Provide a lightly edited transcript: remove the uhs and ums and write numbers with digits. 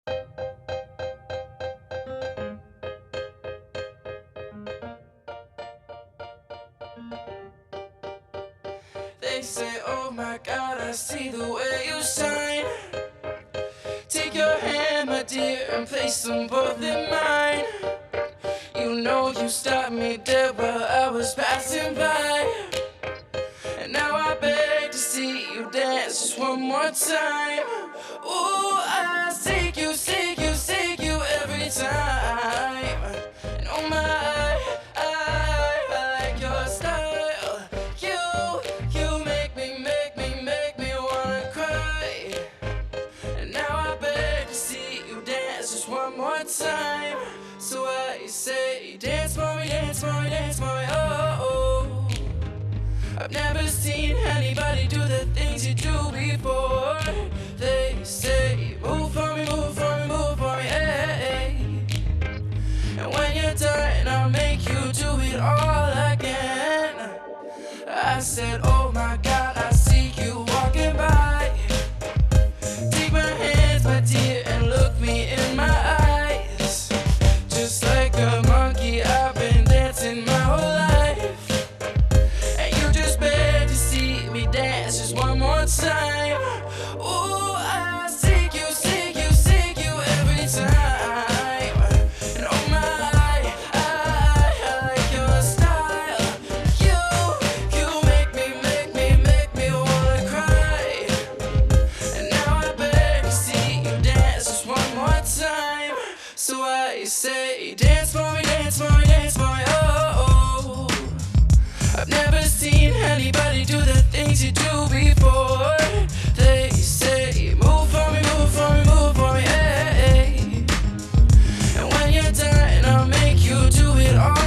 They say, oh my God, I see the way you shine. Take your hand, my dear, and place them both in mine. You know you stopped me dead while I was passing by. And now I beg to see you dance just one more time. Ooh, I seek you, seek you, seek you every time. And oh my, I like your style. You make me wanna cry. And now I beg to see you dance just one more time. So I say, dance for me, dance for me, dance for me, oh, oh. I've never seen anybody do the things you do before. They say, move for me, move for me, move for me, hey. And when you're done, I'll make you do it all again. I said, oh my God, I see you walking by. Take my hands, my dear, and look me in my eyes. Just like a monkey, I've been dancing my whole life. And you just beg to see me dance just one more time. Ooh, I seek you, seek you, seek you every time. And oh my, I like your style. You make me wanna cry. And now I beg to see you dance just one more time. So I say, dance for me, dance for me, dance for me, oh, oh. I've never seen anybody do the things you do before. They say,